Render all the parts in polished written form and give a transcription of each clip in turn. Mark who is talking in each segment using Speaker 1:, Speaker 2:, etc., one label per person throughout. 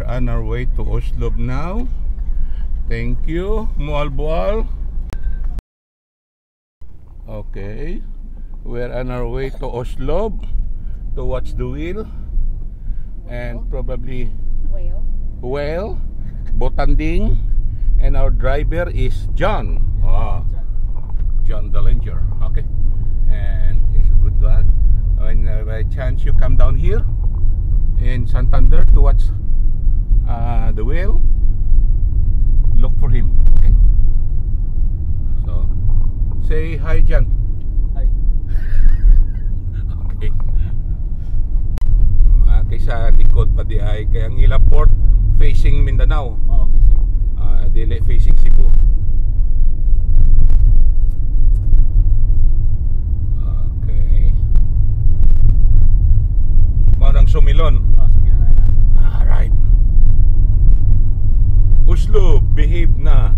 Speaker 1: We're on our way to Oslo now. Thank you, Mualbual. Okay, we're on our way to Oslo to watch the wheel and probably whale, Botanding, and our driver is John. John Dellinger. Okay, and he's a good guy. When by chance you come down here in Santander to watch the whale, look for him. Okay, so say hi, John.
Speaker 2: Hi.
Speaker 1: Okay. Kaysa likod pa di ay kaya ang ila port facing Mindanao.
Speaker 2: Oh, facing.
Speaker 1: Dili facing Cebu. Okay. Manang Sumilon.
Speaker 2: Oh, Sumilon na.
Speaker 1: Alright. Oslo, behave na.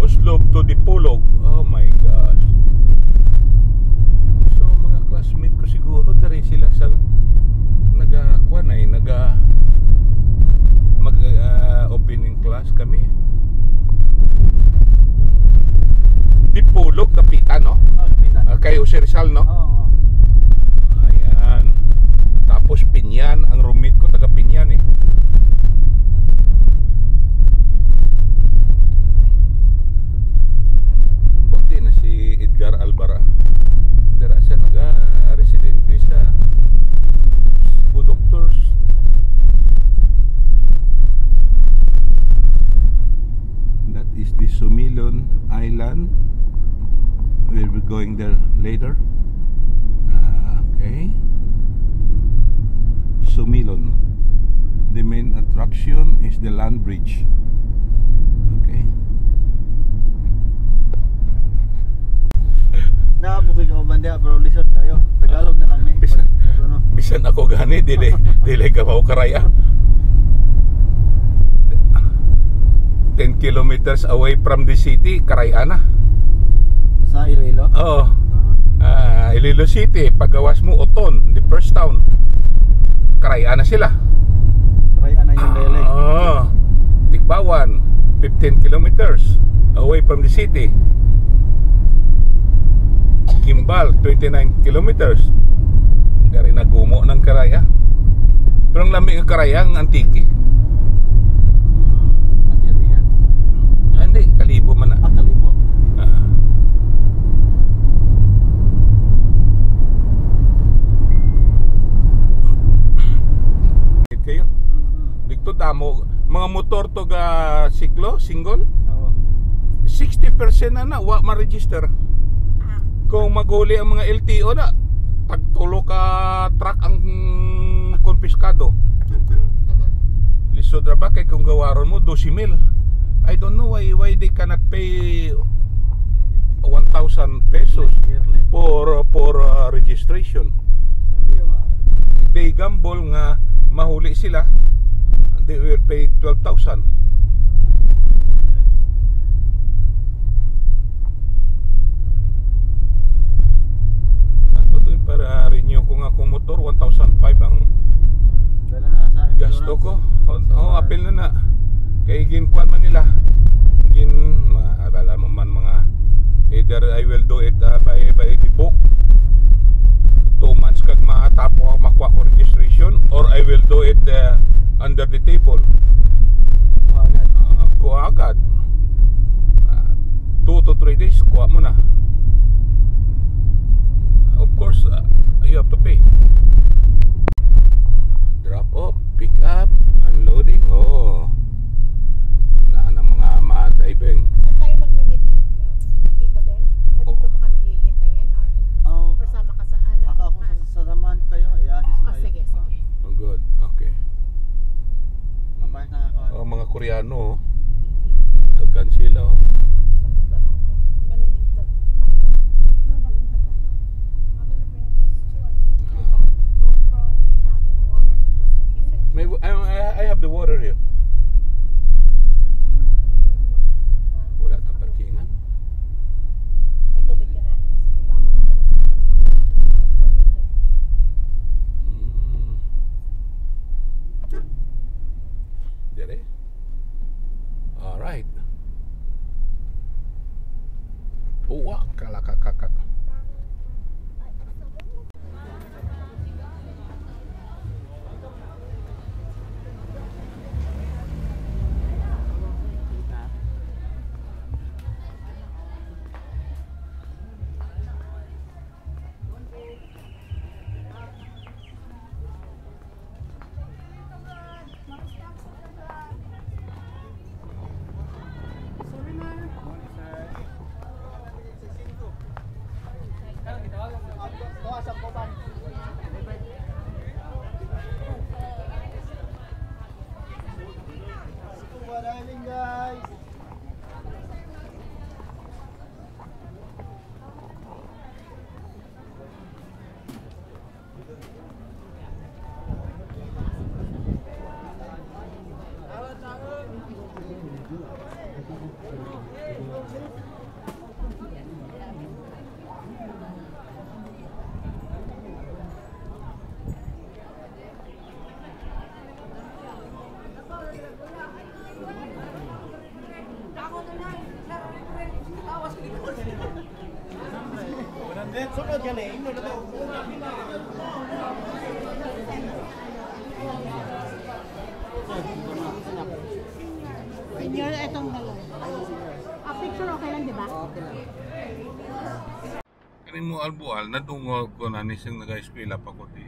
Speaker 1: Oslo to Dipolog. Oh my gosh. So mga classmate ko siguro dari sila sa nagakuan ay mag opening class kami. Dipolog kapitan, no?
Speaker 2: Oh, kapitan.
Speaker 1: Kay Jose Rizal, no?
Speaker 2: Oo.
Speaker 1: Ayan. Tapos Pinyan, ang roommate ko taga Pinyan eh. Buti na si Edgar Albara. Dara siya naga-residente sa Cebu Doctors. That is the Sumilon Island. We'll be going there later. Okay. Sumilon. The main attraction is the land bridge. Okay.
Speaker 2: Nakabuki ka bandiya pero lisod kayo. Tagalog na lang ni.
Speaker 1: Bisan ako gani dili ka mao karaya. 10 kilometers away from the city, Karayana.
Speaker 2: Sa Iloilo?
Speaker 1: Oo. Iloilo City, pagawas mo Oton, the first town. Karayana sila.
Speaker 2: Karayana yung dialect.
Speaker 1: Tikbawan, 15 kilometers away from the city. Kimbal, 29 kilometers. Dari nagumo ng Karaya. Pero ang lamig ng Karaya, ang antiki.
Speaker 2: Hati-hati yan.
Speaker 1: Hindi, Kalibo man na.
Speaker 2: Kalibo.
Speaker 1: Kayo. Dito damo mga motor to ga siklo, single.
Speaker 2: Oo.
Speaker 1: 60% na wa ma-register. Kung maghuli ang mga LTO na, tagtulo ka truck ang konfiskado. Lisod ra ba kay kung gawaron mo 12,000. I don't know why they cannot pay 1,000 pesos
Speaker 2: Yearly.
Speaker 1: for registration. They gamble nga mahuli sila, they will pay 12,000. Ito para renew ko nga kung motor, 1,500 ang
Speaker 2: Dala na sa
Speaker 1: gasto ko. Apil na. Kay ginkuan man nila. Maalala mo man mga either I will do it by the book. 2 months kag matapo ako makuha ko registration, or I will do it under the table. Kuha agad. 2 to 3 days kuha mo na. Of course, you have to pay. Drop off, pick up, unloading. Na mga diving.
Speaker 3: Saan tayo mag-meet dito din? At dito mo kami ihintayin? Or sama ka sa ano?
Speaker 2: Ako sasamahan ko kayo. I-assist ko kayo.
Speaker 3: Sige.
Speaker 1: Good, okay.
Speaker 2: Kapag nakakawa.
Speaker 1: Mga Koreano, dagan sila. I have the water here. Wala ta parkingan.
Speaker 3: May tubig ka na.
Speaker 2: Sunod yan eh.
Speaker 3: Senior, itong dalawa. Picture okay lang, di ba?
Speaker 2: Okay lang.
Speaker 1: Kanin mo albual, nadungog ko na nising nag-eskwela pa ko di.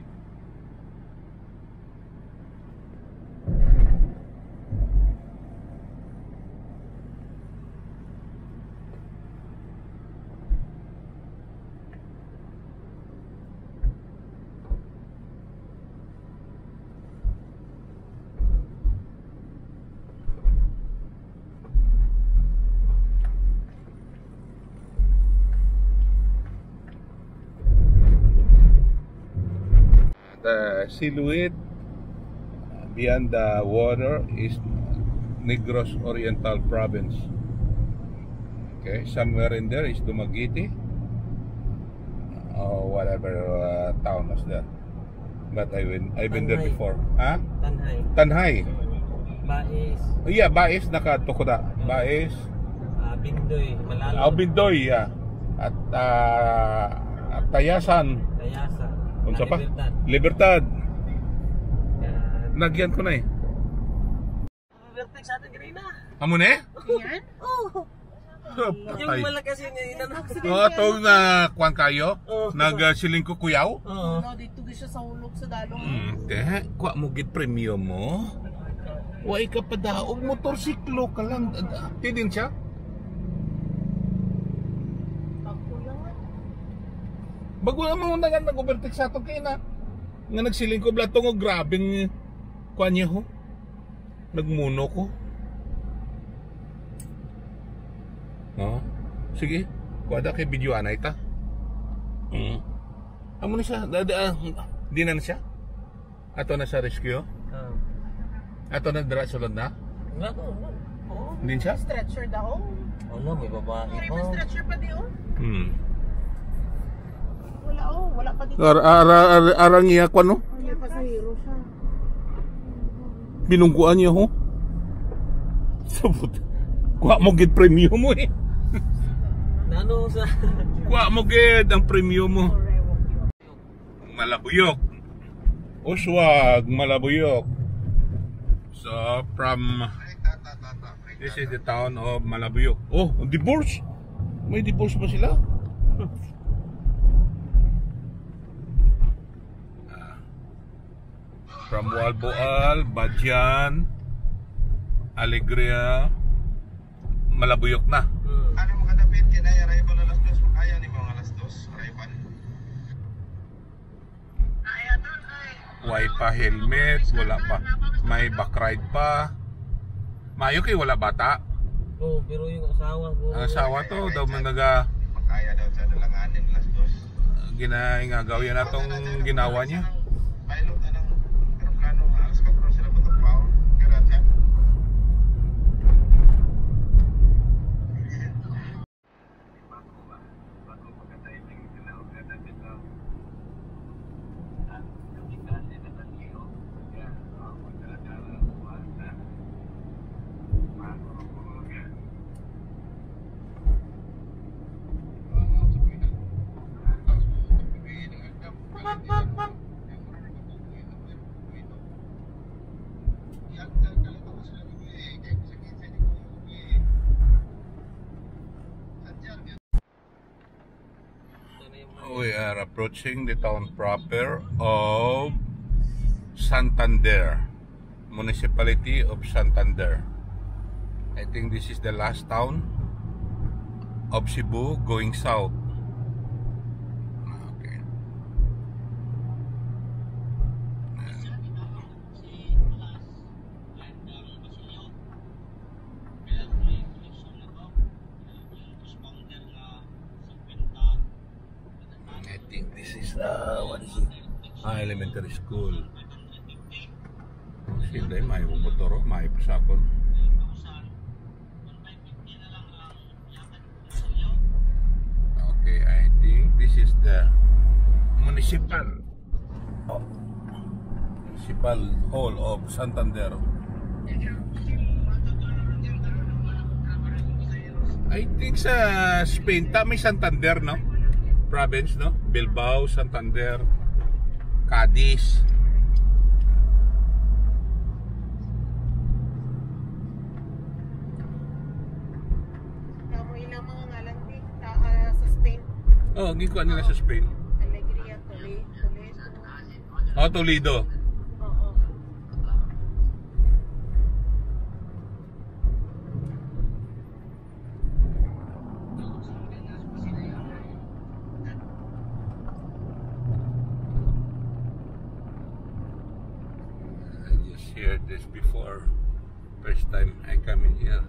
Speaker 1: The silhouette beyond the water is Negros Oriental Province. Okay, somewhere in there is Dumaguete or whatever town was there. But I've been there before. Huh?
Speaker 2: Tanhay.
Speaker 1: Tanhay.
Speaker 2: Bais.
Speaker 1: Oh, yeah, Bais nakatukoda. Bais.
Speaker 2: Bindoy. Malalo.
Speaker 1: Bindoy, yeah. At Tayasan.
Speaker 2: Tayasa.
Speaker 1: Unsa pa? Libertad. Nagyan ko na eh.
Speaker 2: Vertex sa atin kanina.
Speaker 1: Amo na eh?
Speaker 3: Yan?
Speaker 2: Oh. Yung malakas yun yung
Speaker 1: itong kuwan kayo? Nagsiling ko kuyaw?
Speaker 2: Oo.
Speaker 3: Dito siya sa hulog sa dalong.
Speaker 1: Hindi. Kuha mo git premium mo. Huwag ka pa daog. Motorsiklo ka lang. Di din siya? Bago naman nga nag-overtake sa ito kayo na. Nga nagsiling ko bla itong grabing kuha niya ho. Nagmuno ko. No? Sige. Kuha da kay video anay ta. Amo na siya. Di na siya? Ato na sa rescue? Ato na dira sulod na?
Speaker 2: Wala ko.
Speaker 1: Hindi siya?
Speaker 3: Stretcher daw.
Speaker 2: Ano, may babae
Speaker 3: May
Speaker 2: pa.
Speaker 3: stretcher pa di oh. Wala wala pa dito.
Speaker 1: Arang iya ko no?
Speaker 3: May pasahero siya.
Speaker 1: Binungguan niya ho. Sabot. Kuha mo gid premium mo eh.
Speaker 2: Nano sa...
Speaker 1: Kuha mo gid ang premium mo. Malabuyok. Uswag, Malabuyok. So from this is the town of Malabuyok. Oh, divorce. May divorce pa sila? From Walboal, Badyan, Alegria, Malabuyok na.
Speaker 4: Ano mo kadapit kinaya arrival alas 2 kaya ni mga alas 2 arrival.
Speaker 1: Way pa helmet, wala pa. May backride pa. Mayo kay wala bata.
Speaker 2: Oo, pero yung asawa ko.
Speaker 1: Ang asawa to daw man naga
Speaker 4: Makaya daw sa dalanganin alas 2.
Speaker 1: ginaingagaw yan atong ginawa niya.
Speaker 4: Pilot na ng aeroplano alas 4 sila patagpaw. Kaya
Speaker 1: We are approaching the town proper of Santander, municipality of Santander. I think this is the last town of Cebu going south. Okay. I think this is what is it? Elementary school. Siyempre, may motor, may pasakon. Okay, I think this is the municipal hall of Santander. I think sa Spain, may Santander, no? province, no? Bilbao, Santander, Cadiz.
Speaker 3: Kamo ilang mga ngalan din sa Spain.
Speaker 1: Oh, gikuha nila sa Spain.
Speaker 3: Alegria, Toledo.
Speaker 1: Oh, Toledo.
Speaker 3: Oo.
Speaker 1: I just heard this before. First time I come in here.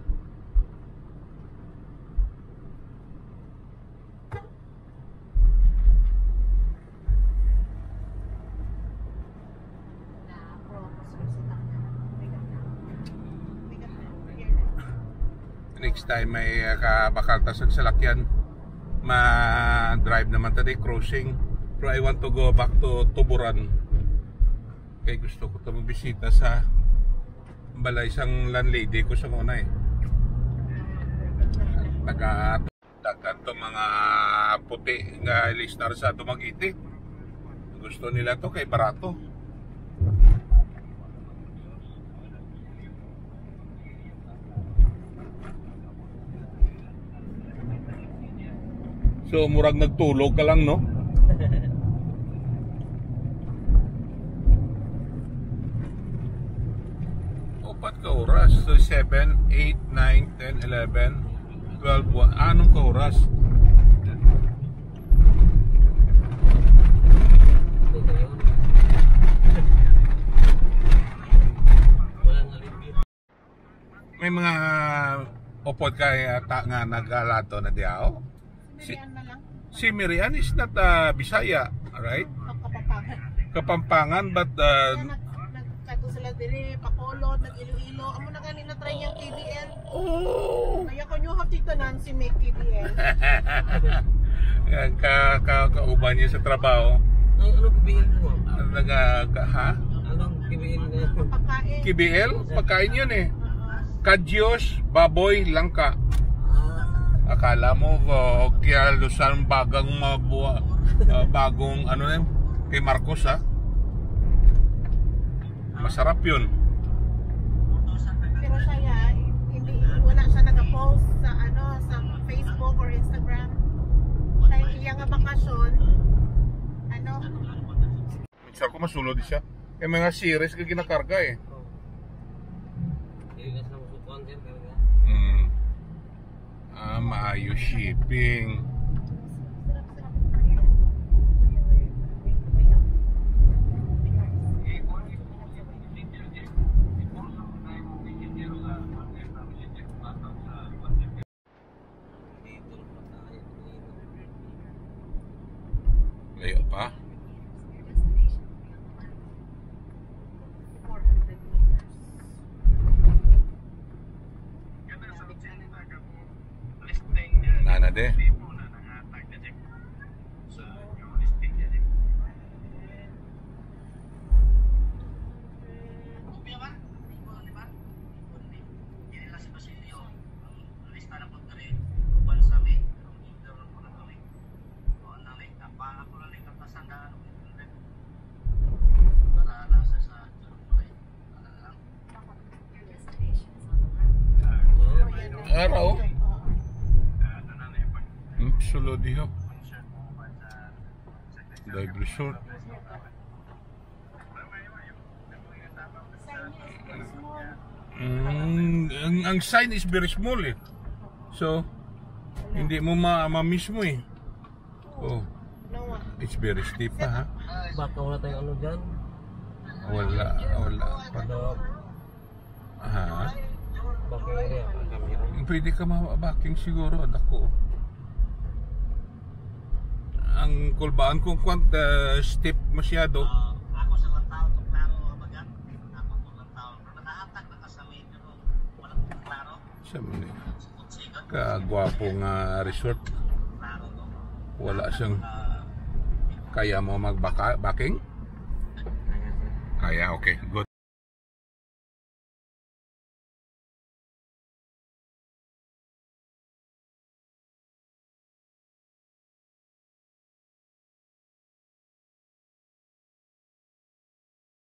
Speaker 1: Next time may kabakaltas ang salakyan, ma-drive naman tadi crossing. Pero I want to go back to Tuburan. Kaya gusto ko ito magbisita sa balay isang landlady ko sa muna eh. Dagan to mga puti nga listar sa Dumaguete. Gusto nila to kay barato. So murag nagtulog ka lang, no? Opat ka oras. So 7, 8, 9, 10, 11, 12, 1. Anong ka oras? May mga opod kaya nga nag-alato na diyaw.
Speaker 3: Miriam na lang.
Speaker 1: Si Miriam is not Bisaya, right?
Speaker 3: Kapampangan.
Speaker 1: Kapampangan, but
Speaker 3: Nagkato sila dili, Bacolod, nag-Iloilo. Amo na ganina try niyang KBL.
Speaker 1: oh,
Speaker 3: Kaya ko nyo hapit tanan si Make KBL.
Speaker 1: yan kauban niya sa trabaho.
Speaker 2: Anong KBL mo?
Speaker 1: Ha?
Speaker 2: Anong KBL na?
Speaker 3: Pagkain.
Speaker 1: KBL? Pagkain yun eh. Kadyos, baboy, langka. Akala mo kaya lusan bagang bagong ano na kay Marcos ha? Masarap yun.
Speaker 3: Pero siya, hindi, wala siya nag-post sa sa Facebook or Instagram. Kaya iya nga bakasyon,
Speaker 1: Minsan ko masulod siya. Eh mga series ka ginakarga eh. Maayos shipping. Layo pa.
Speaker 3: 400 meters.
Speaker 1: Nana de. Araw. Sulod diho. Dive resort. Ang sign is very small eh. So, hindi mo ma-miss mo eh. Oh, it's very steep pa ha.
Speaker 2: Baka wala tayong ano dyan?
Speaker 1: Wala pa. Ha?
Speaker 2: Baka area.
Speaker 1: Pwede ka mababaking siguro, dako. Ang kulbaan kung steep masyado.
Speaker 2: Ako sa lang tao, klaro bagan. Ako lang tao. Nakahatag na sa may pero walang klaro.
Speaker 1: Sa kagwapong resort. Wala siyang kaya mo magbaking? Kaya, okay, good.